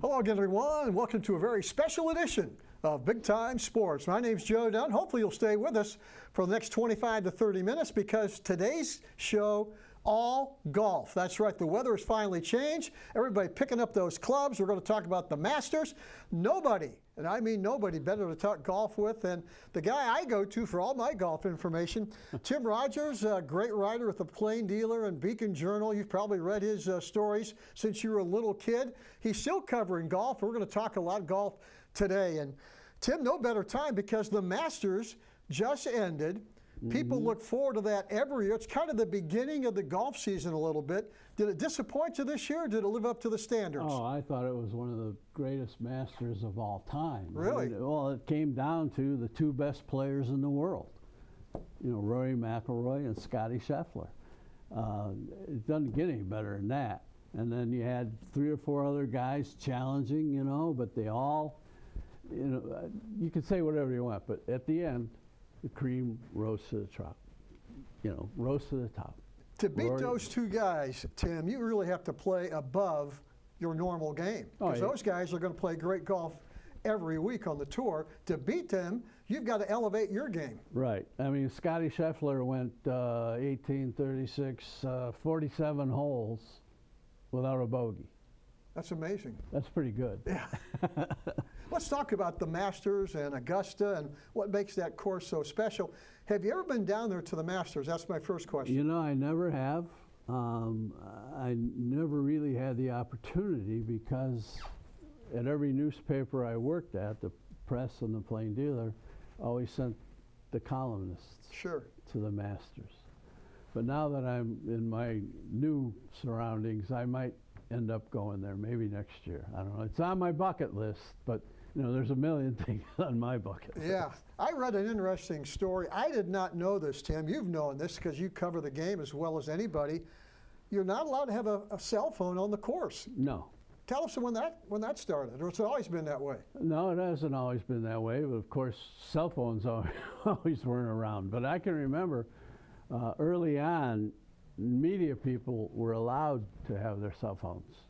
Hello again, everyone, and welcome to a very special edition of Big Time Sports. My name's Joe Dunn. Hopefully you'll stay with us for the next 25 to 30 minutes because today's show, all golf. That's right, the weather has finally changed. Everybody picking up those clubs. We're going to talk about the Masters. Nobody, and I mean nobody, better to talk golf with than the guy I go to for all my golf information. Tim Rogers, a great writer with the Plain Dealer and Beacon Journal. You've probably read his stories since you were a little kid. He's still covering golf. We're going to talk a lot of golf today. And Tim, no better time because the Masters just ended. People look forward to that every year. It's kind of the beginning of the golf season a little bit. Did it disappoint you this year, or did it live up to the standards? Oh, I thought it was one of the greatest Masters of all time. Really? I mean, well, it came down to the two best players in the world. You know, Rory McIlroy and Scottie Scheffler. It doesn't get any better than that. And then you had 3 or 4 other guys challenging, you know, but they all, you know, you could say whatever you want, but at the end, the cream rose to the top. You know, rose to the top. To beat those two guys, Tim, you really have to play above your normal game. Because those guys are going to play great golf every week on the tour. To beat them, you've got to elevate your game. Right. I mean, Scottie Scheffler went 18, 36, 47 holes without a bogey. That's amazing. That's pretty good. Yeah. Let's talk about the Masters and Augusta and what makes that course so special. Have you ever been down there to the Masters? That's my first question. You know, I never have. I never really had the opportunity because at every newspaper I worked at, the Press and the Plain Dealer always sent the columnists to the Masters. But now that I'm in my new surroundings, I might end up going there maybe next year. I don't know. It's on my bucket list, but you know, there's a million things on my bucket list. Yeah. I read an interesting story. I did not know this, Tim. You've known this because you cover the game as well as anybody. You're not allowed to have a cell phone on the course. No. Tell us when that started, or it's always been that way. No, it hasn't always been that way, but of course cell phones always weren't around. But I can remember early on, media people were allowed to have their cell phones,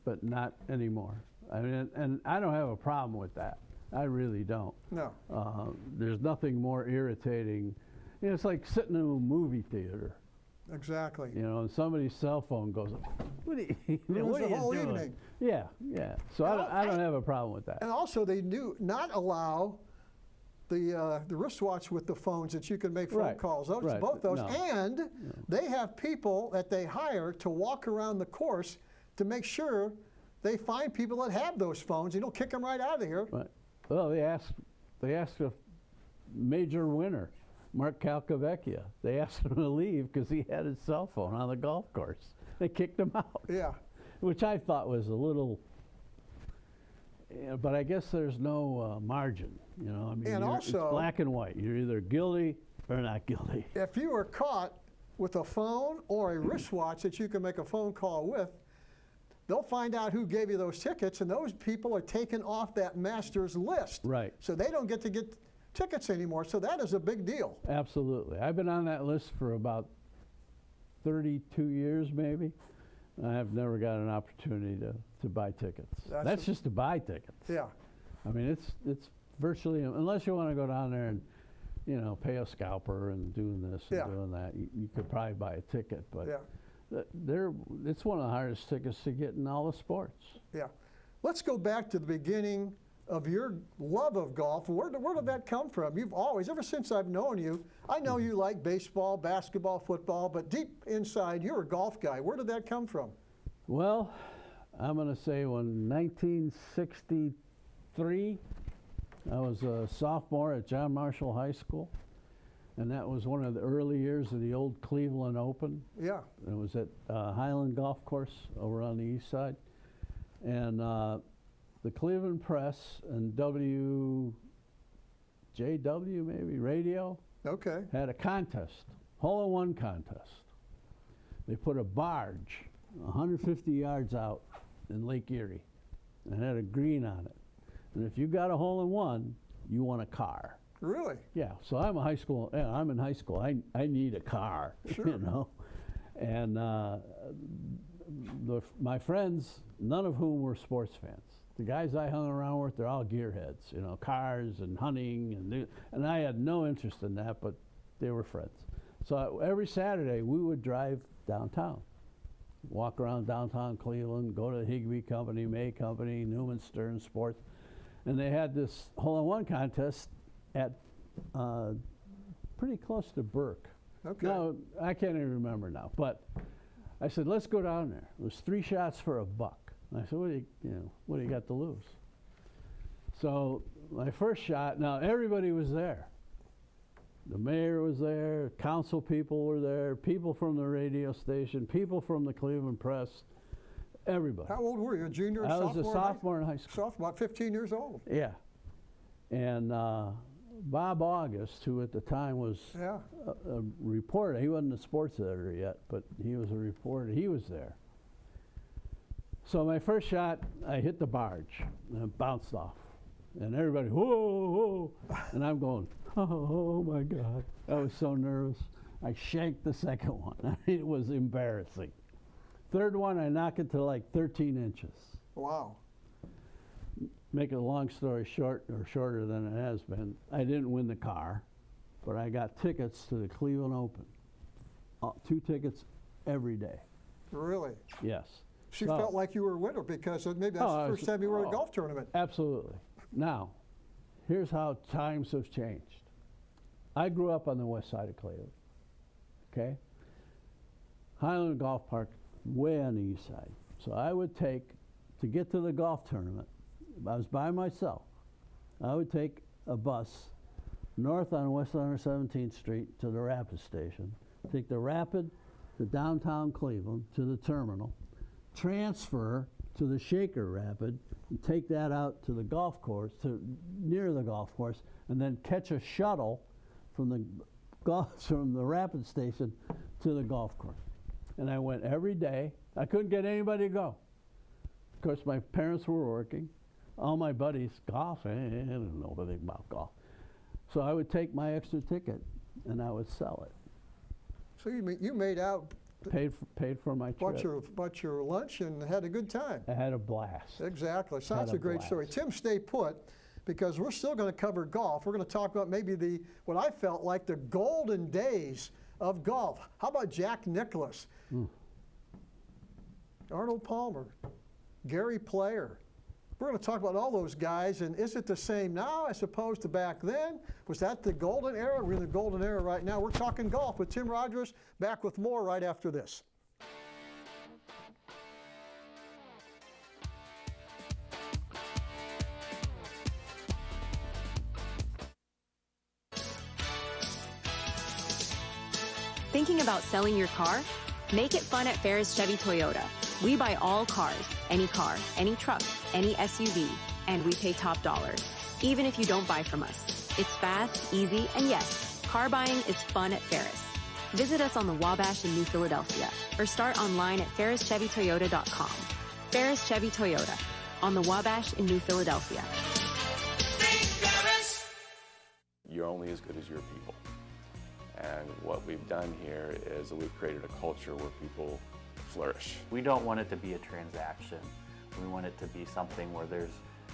but not anymore. I mean, and I don't have a problem with that. I really don't. No. There's nothing more irritating. You know, it's like sitting in a movie theater. Exactly. You know, and somebody's cell phone goes, what are you the whole doing? Evening. Yeah, yeah. So I don't have a problem with that. And also, they do not allow the wristwatch with the phones that you can make phone calls. Both those. No. And they have people that they hire to walk around the course to make sure they find people that have those phones. You don't kick them right out of here. Right. Well, they asked a major winner, Mark Calcavecchia. They asked him to leave because he had his cell phone on the golf course. They kicked him out. Yeah. Which I thought was a little. But I guess there's no margin, you know. I mean, and also, it's black and white. You're either guilty or not guilty. If you are caught with a phone or a wristwatch that you can make a phone call with, they'll find out who gave you those tickets, and those people are taken off that Masters list. Right. So they don't get to get tickets anymore. So that is a big deal. Absolutely. I've been on that list for about 32 years, maybe. I have never got an opportunity to buy tickets. That's just to buy tickets. Yeah. I mean, it's virtually, unless you want to go down there and, you know, pay a scalper and doing this and doing that, you could probably buy a ticket. But it's one of the hardest tickets to get in all the sports. Yeah. Let's go back to the beginning of your love of golf. Where did that come from? You've always, ever since I've known you, I know you like baseball, basketball, football, but deep inside, you're a golf guy. Where did that come from? Well, I'm going to say when 1963, I was a sophomore at John Marshall High School, and that was one of the early years of the old Cleveland Open. Yeah. It was at Highland Golf Course over on the east side. And the Cleveland Press and WJW, maybe, radio, had a contest, hole-in-one contest. They put a barge 150 yards out in Lake Erie and had a green on it. And if you got a hole-in-one, you won a car. Really? Yeah, so I'm in high school. I need a car, sure. you know. And my friends, none of whom were sports fans. The guys I hung around with, they're all gearheads, you know, cars and hunting, and I had no interest in that, but they were friends. So every Saturday we would drive downtown, walk around downtown Cleveland, go to the Higbee Company, May Company, Newman Stern Sports, and they had this hole-in-one contest at pretty close to Burke. Okay. No, I can't even remember now, but I said, let's go down there. It was 3 shots for $1. And I said, what do you got to lose? So my first shot, now everybody was there. The mayor was there, council people were there, people from the radio station, people from the Cleveland Press, everybody. How old were you, a junior or I sophomore? was a sophomore in high school. Sophomore, about 15 years old. Yeah. And Bob August, who at the time was Yeah. a reporter, he wasn't a sports editor yet, but he was a reporter, he was there. So my first shot, I hit the barge and it bounced off. And everybody, whoa, whoa. And I'm going, oh my God. I was so nervous. I shanked the second one. I mean, it was embarrassing. Third one, I knocked it to like 13 inches. Wow. Make a long story short, or shorter than it has been, I didn't win the car, but I got tickets to the Cleveland Open. 2 tickets every day. Really? Yes. She felt like you were a winner because maybe that's the first time you were at a golf tournament. Absolutely. Now, here's how times have changed. I grew up on the west side of Cleveland, okay? Highland Golf Park, way on the east side. So I would take, to get to the golf tournament, I was by myself, I would take a bus north on West 117th Street to the Rapid station, take the Rapid to downtown Cleveland to the terminal, transfer to the Shaker Rapid, and take that out to the golf course, to near the golf course, and then catch a shuttle from the Rapid station to the golf course. And I went every day. I couldn't get anybody to go. Of course, my parents were working. All my buddies, golf, I didn't know anything about golf. So I would take my extra ticket and I would sell it. So you made out, Paid for my trip. bought your lunch and had a good time. I had a blast. Exactly. So that's Had a a great blast. story. Tim, stay put, because we're still going to cover golf. We're going to talk about maybe what I felt like the golden days of golf. How about Jack Nicklaus? Arnold Palmer, Gary Player. We're going to talk about all those guys, and is it the same now as opposed to back then? Was that the golden era? We're in the golden era right now. We're talking golf with Tim Rogers. Back with more right after this. Thinking about selling your car? Make it fun at Ferris Chevy Toyota. We buy all cars, any truck, any SUV, and we pay top dollar, even if you don't buy from us. It's fast, easy, and yes, car buying is fun at Ferris. Visit us on the Wabash in New Philadelphia or start online at ferrischevytoyota.com. Ferris Chevy Toyota on the Wabash in New Philadelphia. You're only as good as your people. And what we've done here is that we've created a culture where people flourish. We don't want it to be a transaction. We want it to be something where there's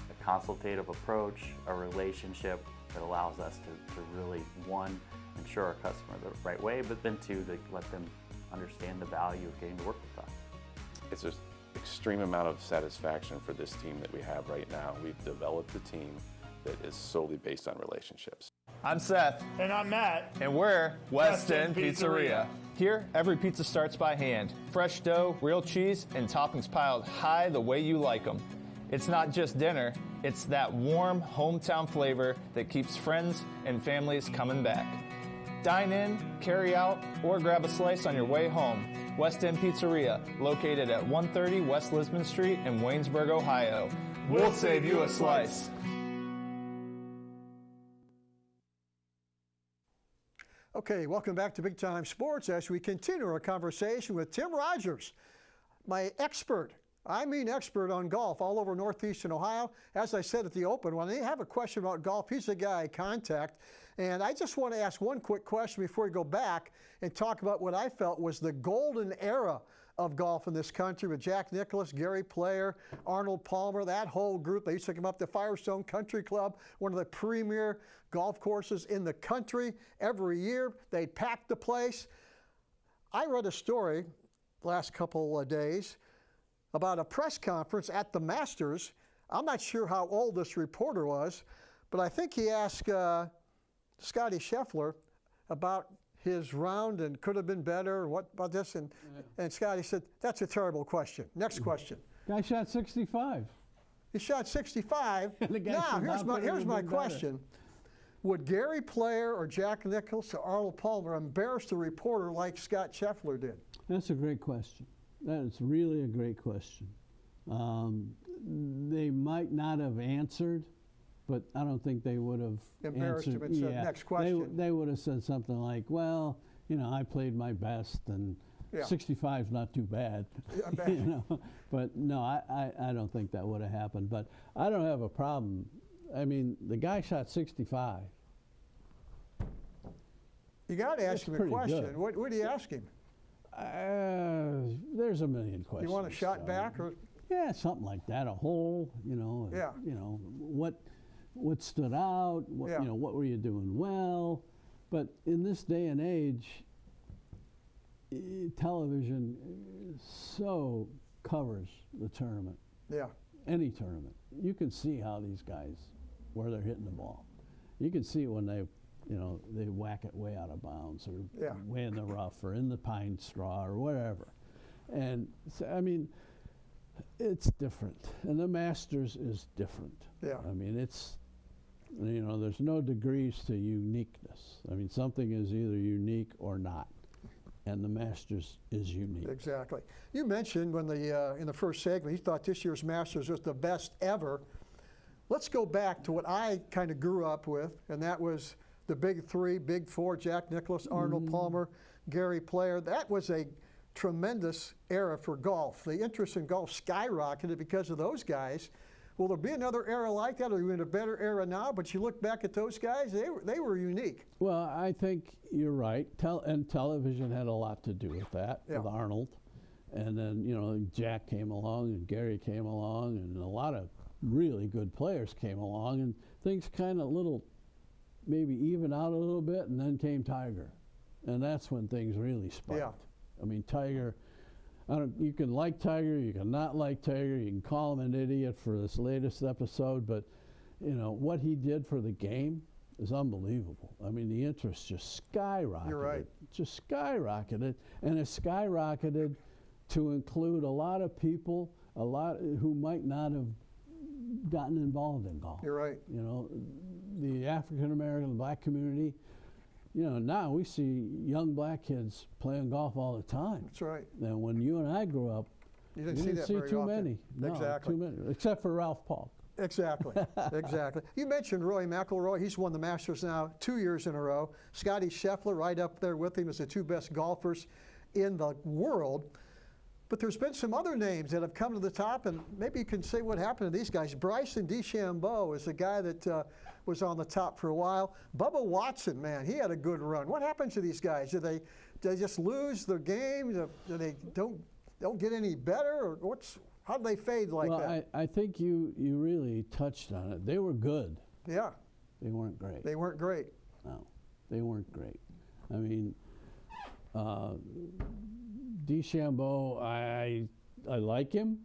a consultative approach, a relationship that allows us to really, one, ensure our customer the right way, but then two, to let them understand the value of getting to work with us. It's an extreme amount of satisfaction for this team that we have right now. We've developed a team that is solely based on relationships. I'm Seth. And I'm Matt. And we're West End End Pizzeria. Pizzeria. Here, every pizza starts by hand. Fresh dough, real cheese, and toppings piled high the way you like them. It's not just dinner, it's that warm hometown flavor that keeps friends and families coming back. Dine in, carry out, or grab a slice on your way home. West End Pizzeria, located at 130 West Lisbon Street in Waynesburg, Ohio. We'll save you a slice. Okay, welcome back to Big Time Sports as we continue our conversation with Tim Rogers, my expert. I mean expert on golf all over Northeastern Ohio. As I said at the Open, when they have a question about golf, he's the guy I contact. And I just want to ask one quick question before we go back and talk about what I felt was the golden era of golf in this country with Jack Nicklaus, Gary Player, Arnold Palmer, that whole group. They used to come up to Firestone Country Club, one of the premier golf courses in the country. Every year, they'd pack the place. I read a story last couple of days about a press conference at the Masters. I'm not sure how old this reporter was, but I think he asked Scotty Scheffler about his round and could have been better, what about this? And Scotty said, that's a terrible question. Next question. Guy shot 65. He shot 65. The guy Now, said, here's my better. question. Would Gary Player or Jack Nicklaus or Arnold Palmer embarrass the reporter like Scott Scheffler did? That's a great question. That is really a great question. They might not have answered, but I don't think they would have Embarrassed him answered. and said, next question. They would have said something like, well, you know, I played my best, and Yeah. 65 is not too bad. Yeah, You know? But no, I don't think that would have happened. But I don't have a problem. I mean, the guy shot 65. You got to ask That's him a pretty question. good. What do you ask him? There's a million questions. You want a shot back? Or? Yeah, something like that. A hole, you know. Yeah. You know what stood out. What, Yeah. You know, what were you doing well? But in this day and age, television so covers the tournament. Yeah. Any tournament, you can see how these guys, where they're hitting the ball. You can see when they, you know, they whack it way out of bounds or Yeah. way in the rough or in the pine straw or whatever. And so, I mean, it's different. And the Masters is different. Yeah. I mean, it's, you know, there's no degrees to uniqueness. I mean, something is either unique or not. And the Masters is unique. Exactly. You mentioned when in the first segment, you thought this year's Masters was the best ever. Let's go back to what I kind of grew up with, and that was the big three, big four: Jack Nicklaus, Arnold Palmer, Gary Player. That was a tremendous era for golf. The interest in golf skyrocketed because of those guys. Will there be another era like that? Are we in a better era now? But you look back at those guys, they were unique. Well, I think you're right. And television had a lot to do with that, Yeah. with Arnold. And then, you know, Jack came along and Gary came along and a lot of really good players came along and things kind of maybe even out a little bit, and then came Tiger. And that's when things really spiked. Yeah. I mean, Tiger, you can like Tiger, you can not like Tiger, you can call him an idiot for this latest episode, but, you know, what he did for the game is unbelievable. I mean, the interest just skyrocketed. You're right. Just skyrocketed, and it skyrocketed to include a lot of people, who might not have gotten involved in golf. You're right. You know, the African American, black community. You know, now we see young black kids playing golf all the time. That's right. And when you and I grew up, You didn't see that very too often. many. No, Exactly. too many, except for Ralph Paul. Exactly, exactly. You mentioned Rory McIlroy. He's won the Masters now 2 years in a row. Scotty Scheffler right up there with him as the two best golfers in the world. But there's been some other names that have come to the top, and maybe you can say what happened to these guys. Bryson DeChambeau is the guy that was on the top for a while. Bubba Watson, man, he had a good run. What happens to these guys? Do they just lose their game? Do they don't get any better, or how do they fade like that? Well, I think you really touched on it. They were good. Yeah, They weren't great. they weren't great. No, they weren't great. I mean, DeChambeau, I like him.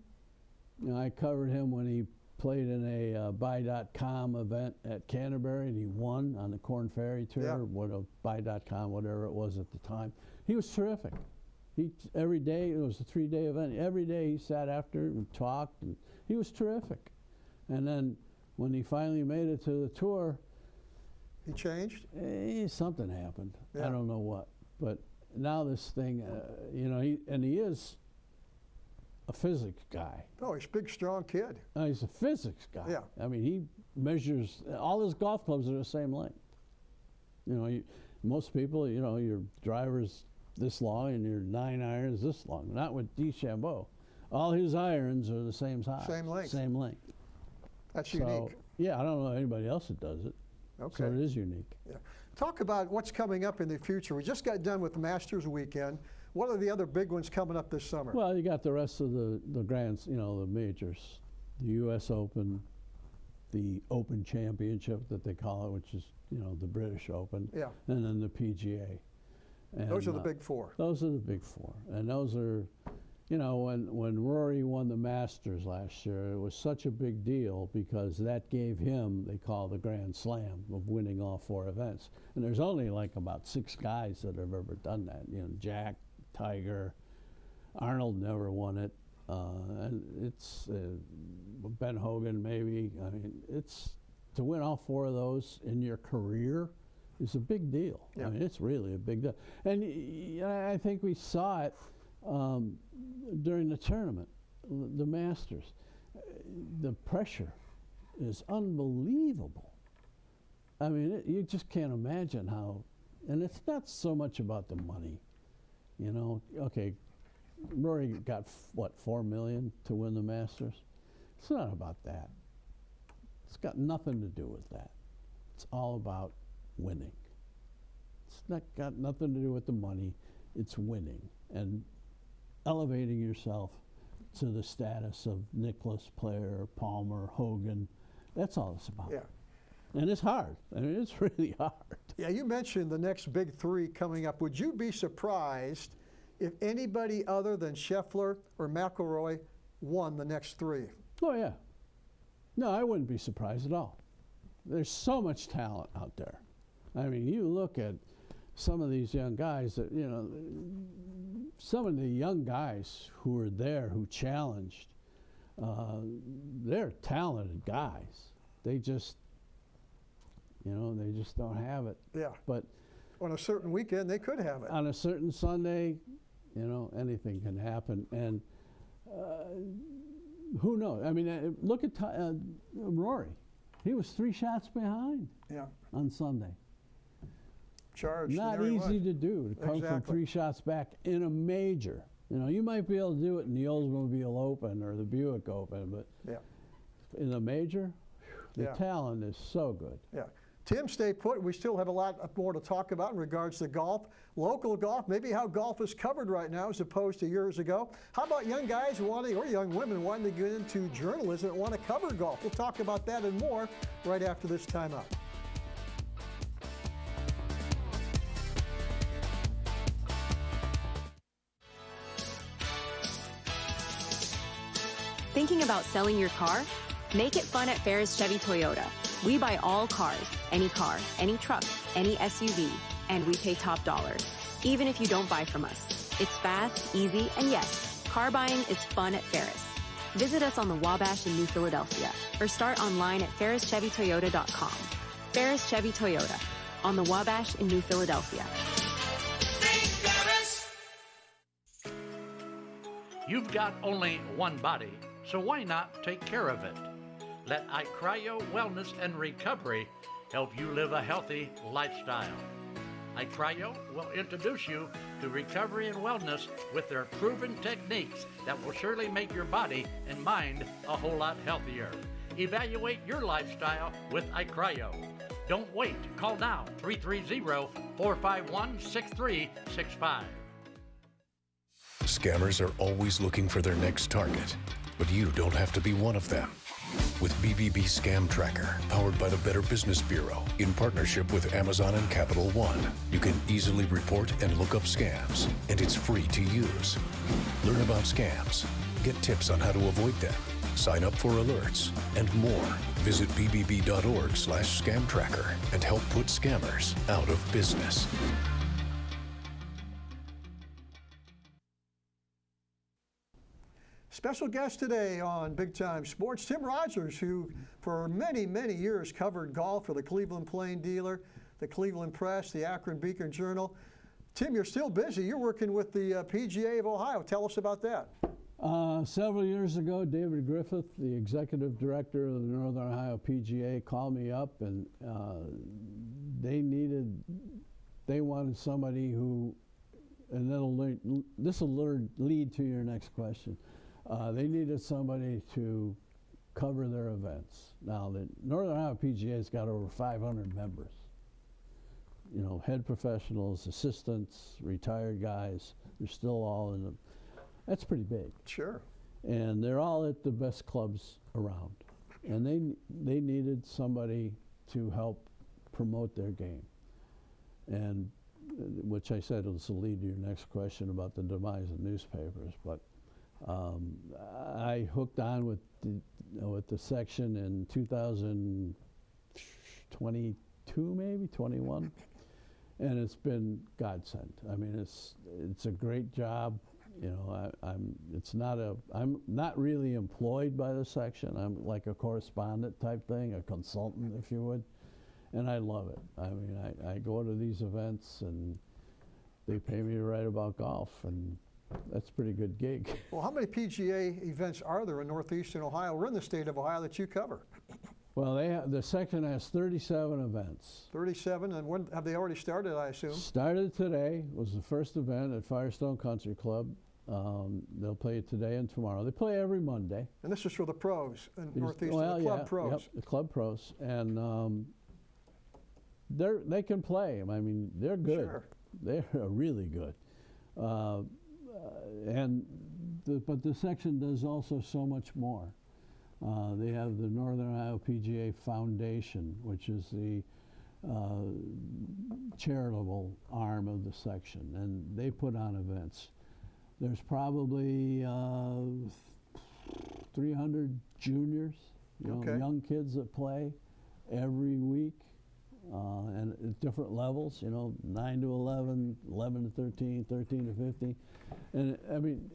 You know, I covered him when he played in a Buy.com event at Canterbury, and he won on the Corn Ferry Tour, Yeah. Buy.com, whatever it was at the time. He was terrific. Every day, it was a 3-day event. Every day he sat after and talked, and he was terrific. And then when he finally made it to the tour, He changed. something happened. Yeah. I don't know what. But now this thing, you know, he is a physics guy. Oh, he's a big, strong kid. He's a physics guy. Yeah. I mean, he measures, all his golf clubs are the same length. You know, most people, you know, your driver's this long and your 9 irons this long. Not with DeChambeau. All his irons are the same size. Same length. Same length. That's So, unique. yeah, I don't know anybody else that does it. Okay. So it is unique. Yeah. Talk about what's coming up in the future. We just got done with the Masters weekend. What are the other big ones coming up this summer? Well, you got the rest of the grands, you know, the majors, the U.S. Open, the Open Championship that they call it, which is, you know, the British Open, Yeah. and then the PGA. And, Those are the big four. Those are the big four, and those are, you know, when Rory won the Masters last year, it was such a big deal because that gave him, they call the Grand Slam of winning all four events. And there's only like about 6 guys that have ever done that. You know, Jack, Tiger, Arnold never won it, and it's Ben Hogan maybe. I mean, it's to win all 4 of those in your career is a big deal. Yeah. I mean, it's really a big deal. And I think we saw it during the tournament, the Masters. The pressure is unbelievable. I mean, you just can't imagine how, and it's not so much about the money. You know, okay, Rory got, what, $4 million to win the Masters? It's not about that. It's got nothing to do with that. It's all about winning. It's not got nothing to do with the money. It's winning and elevating yourself to the status of Nicklaus, Player, Palmer, Hogan. That's all it's about. Yeah. And it's hard. I mean, it's really hard. Yeah, you mentioned the next big 3 coming up. Would you be surprised if anybody other than Scheffler or McIlroy won the next 3? Oh, yeah. No, I wouldn't be surprised at all. There's so much talent out there. I mean, you look at some of these young guys that, you know, some of the young guys who were there, who challenged, they're talented guys. They just, you know, they just don't have it. Yeah. But On a certain weekend, they could have it. on a certain Sunday, you know, anything can happen. And who knows? I mean, look at Rory. He was 3 shots behind Yeah. on Sunday. Charged. and Not there he easy was. to do, to come from Exactly. 3 shots back in a major. You know, you might be able to do it in the Oldsmobile Open or the Buick Open, but Yeah. in a major, the Yeah. talent is so good. Yeah. Tim, stay put. We still have a lot more to talk about in regards to golf. Local golf, maybe how golf is covered right now as opposed to years ago. How about young guys wanting, or young women wanting to get into journalism and want to cover golf? We'll talk about that and more right after this timeout. Thinking about selling your car? Make it fun at Ferris Chevy Toyota. We buy all cars, any truck, any SUV, and we pay top dollar, even if you don't buy from us. It's fast, easy, and yes, car buying is fun at Ferris. Visit us on the Wabash in New Philadelphia or start online at ferrischevytoyota.com. Ferris Chevy Toyota on the Wabash in New Philadelphia. You've got only one body, so why not take care of it? Let iCryo Wellness and Recovery help you live a healthy lifestyle. iCryo will introduce you to recovery and wellness with their proven techniques that will surely make your body and mind a whole lot healthier. Evaluate your lifestyle with iCryo. Don't wait. Call now, 330-451-6365. Scammers are always looking for their next target, but you don't have to be one of them. With BBB Scam Tracker, powered by the Better Business Bureau, in partnership with Amazon and Capital One, you can easily report and look up scams, and it's free to use. Learn about scams, get tips on how to avoid them, sign up for alerts, and more. Visit bbb.org/scam tracker and help put scammers out of business. Special guest today on Big Time Sports, Tim Rogers, who for many, many years covered golf for the Cleveland Plain Dealer, the Cleveland Press, the Akron Beacon Journal. Tim, you're still busy. You're working with the PGA of Ohio. Tell us about that. Several years ago, David Griffith, the executive director of the Northern Ohio PGA, called me up, and they wanted somebody who, and this will lead to your next question. They needed somebody to cover their events. Now, the Northern Ohio PGA's got over 500 members. You know, head professionals, assistants, retired guys, They're still all in the, that's pretty big. Sure. And they're all at the best clubs around. And they needed somebody to help promote their game. And which I said was the lead to your next question about the demise of newspapers. But I hooked on with the section in 2022, maybe 21, and it's been godsend. I mean, it's a great job. You know, I'm not really employed by the section. I'm like a correspondent type thing, a consultant, if you would, and I love it. I mean, I go to these events and they pay me to write about golf, and that's a pretty good gig. Well, how many PGA events are there in Northeastern Ohio or in the state of Ohio that you cover? Well, the section has 37 events. 37, and when have they already started, I assume? Started today, was the first event at Firestone Country Club. They'll play it today and tomorrow. They play every Monday. And this is for the pros in Northeastern, well, the club yeah, pros. Yep, the club pros. And they can play. I mean, they're good. Sure. They're really good. But the section does also so much more. They have the Northern Ohio PGA Foundation, which is the charitable arm of the section, and they put on events. There's probably 300 juniors, young kids that play every week, and at different levels, 9 to 11, 11 to 13, 13 to 15. And I mean,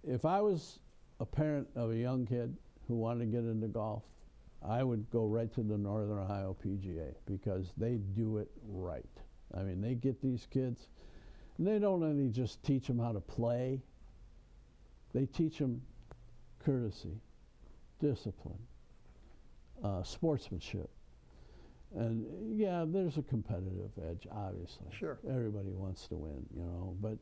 if I was a parent of a young kid who wanted to get into golf, I would go right to the Northern Ohio PGA because they do it right. I mean, they get these kids, and they don't only just teach them how to play, they teach them courtesy, discipline, sportsmanship. And yeah, there's a competitive edge, obviously. Sure. Everybody wants to win, but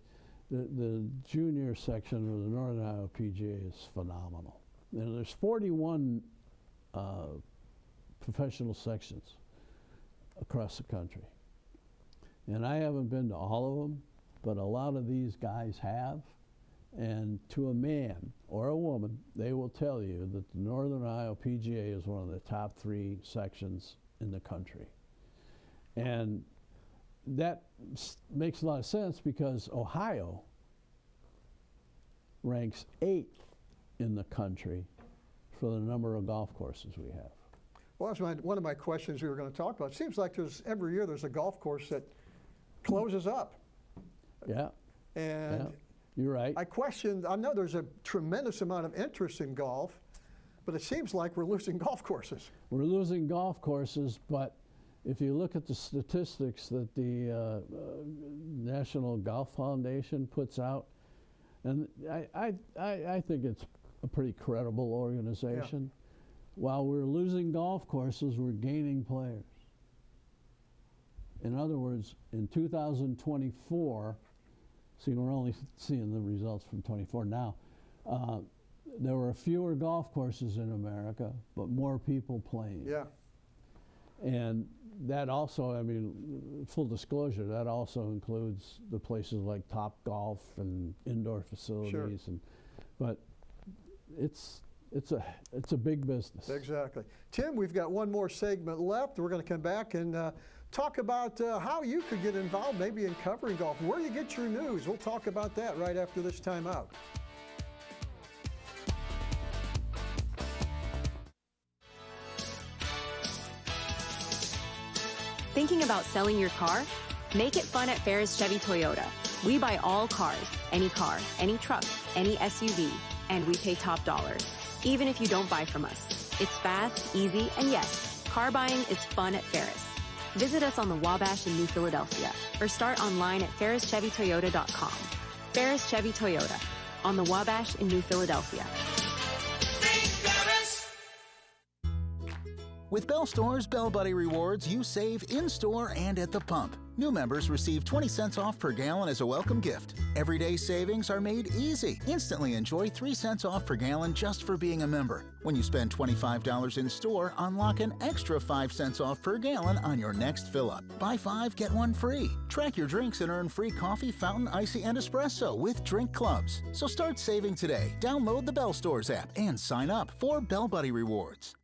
the junior section of the Northern Ohio PGA is phenomenal. There's 41 professional sections across the country. And I haven't been to all of them, but a lot of these guys have. And to a man or a woman, they will tell you that the Northern Ohio PGA is one of the top 3 sections in the country. And that makes a lot of sense because Ohio ranks 8th in the country for the number of golf courses we have. Well, that's one of my questions we were going to talk about. It seems like every year there's a golf course that closes up. Yeah. And yeah. You're right. I know there's a tremendous amount of interest in golf, but it seems like we're losing golf courses. We're losing golf courses, but if you look at the statistics that the National Golf Foundation puts out, and I think it's a pretty credible organization. Yeah. While we're losing golf courses, we're gaining players. In other words, in 2024, see, we're only seeing the results from 24 now, there were fewer golf courses in America, but more people playing. Yeah. And that also, I mean, full disclosure, that also includes the places like Top Golf and indoor facilities. Sure. But it's a big business. Exactly. Tim, we've got one more segment left. We're going to come back and talk about how you could get involved maybe in covering golf, where you get your news. We'll talk about that right after this time out. Thinking about selling your car? Make it fun at Ferris Chevy Toyota. We buy all cars, any truck, any SUV, and we pay top dollar, even if you don't buy from us. It's fast, easy, and yes, car buying is fun at Ferris. Visit us on the Wabash in New Philadelphia or start online at ferrischevitoyota.com. Ferris Chevy Toyota on the Wabash in New Philadelphia. With Bell Store's Bell Buddy Rewards, you save in-store and at the pump. New members receive 20 cents off per gallon as a welcome gift. Everyday savings are made easy. Instantly enjoy 3 cents off per gallon just for being a member. When you spend $25 in store, unlock an extra 5 cents off per gallon on your next fill-up. Buy 5, get 1 free. Track your drinks and earn free coffee, fountain, icy, and espresso with drink clubs. So start saving today. Download the Bell Stores app and sign up for Bell Buddy Rewards.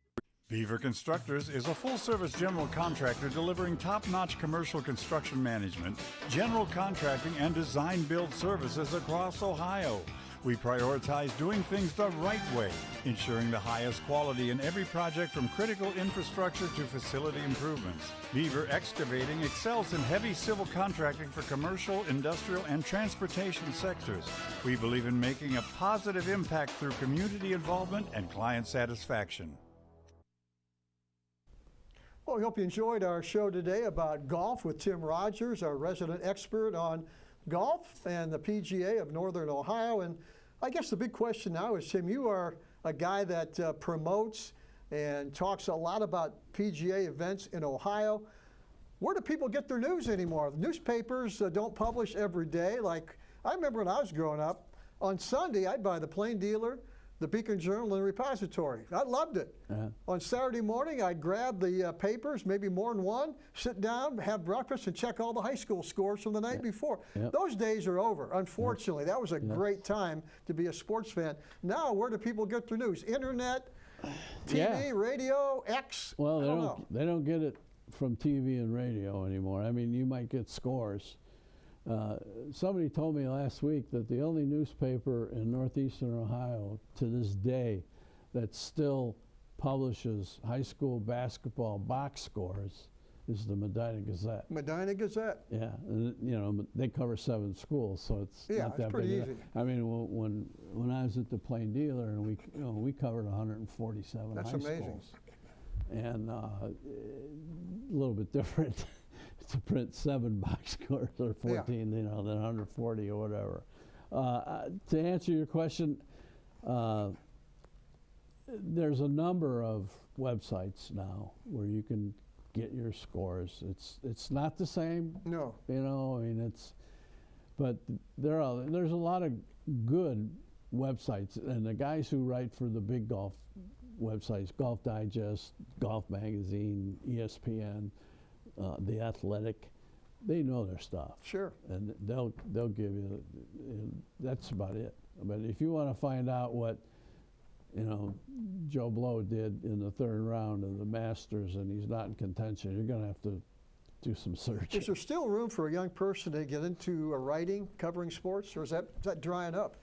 Beaver Constructors is a full-service general contractor delivering top-notch commercial construction management, general contracting, and design-build services across Ohio. We prioritize doing things the right way, ensuring the highest quality in every project from critical infrastructure to facility improvements. Beaver Excavating excels in heavy civil contracting for commercial, industrial, and transportation sectors. We believe in making a positive impact through community involvement and client satisfaction. Well, we hope you enjoyed our show today about golf with Tim Rogers, our resident expert on golf and the PGA of Northern Ohio. And I guess the big question now is, Tim, you are a guy that promotes and talks a lot about PGA events in Ohio. Where do people get their news anymore? The newspapers don't publish every day. Like, I remember when I was growing up, on Sunday, I'd buy the Plain Dealer, the Beacon Journal, and Repository. I loved it. On Saturday morning, I'd grab the papers, maybe more than one, sit down, have breakfast, and check all the high school scores from the night before. Those days are over, unfortunately. That was a great time to be a sports fan. Now, where do people get their news? Internet, TV, radio, X? Well, they don't get it from TV and radio anymore. I mean, you might get scores. Somebody told me last week that the only newspaper in northeastern Ohio to this day that still publishes high school basketball box scores is the Medina Gazette. Medina Gazette? Yeah, and, you know, they cover 7 schools, so it's not that pretty big. easy. I mean, when I was at the Plain Dealer, and we covered 147 That's high amazing. schools, and a little bit different to print 7 box scores or 14, you know, than 140 or whatever. To answer your question, there's a number of websites now where you can get your scores. It's not the same. No. You know, I mean, but there's a lot of good websites, and the guys who write for the big golf websites, Golf Digest, Golf Magazine, ESPN, The Athletic, they know their stuff. Sure. And they'll give you, that's about it. But if you want to find out what, you know, Joe Blow did in the 3rd round of the Masters and he's not in contention, you're going to have to do some searching. Is there still room for a young person to get into writing, covering sports, or is that drying up?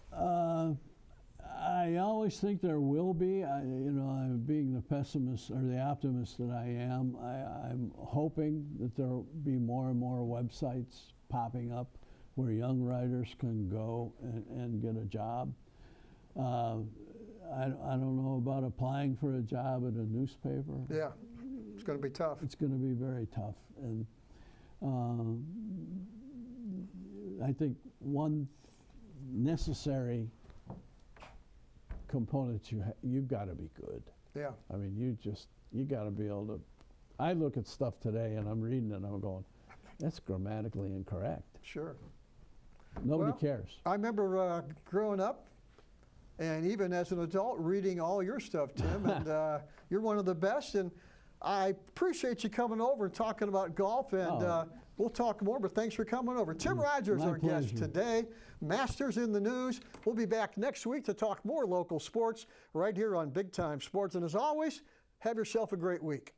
I always think there will be. You know, I'm being the pessimist or the optimist that I am. I'm hoping that there will be more and more websites popping up where young writers can go and get a job. I don't know about applying for a job at a newspaper. Yeah, it's going to be tough. It's going to be very tough. And I think one necessary component, you've got to be good. Yeah. I mean, you got to be able to. I look at stuff today and I'm reading it and I'm going, that's grammatically incorrect. Sure. Nobody cares. I remember growing up, and even as an adult, reading all your stuff, Tim, and you're one of the best. And I appreciate you coming over and talking about golf, and we'll talk more, but thanks for coming over. Tim Rogers, our guest today. Masters in the News. We'll be back next week to talk more local sports right here on Big Time Sports. And as always, have yourself a great week.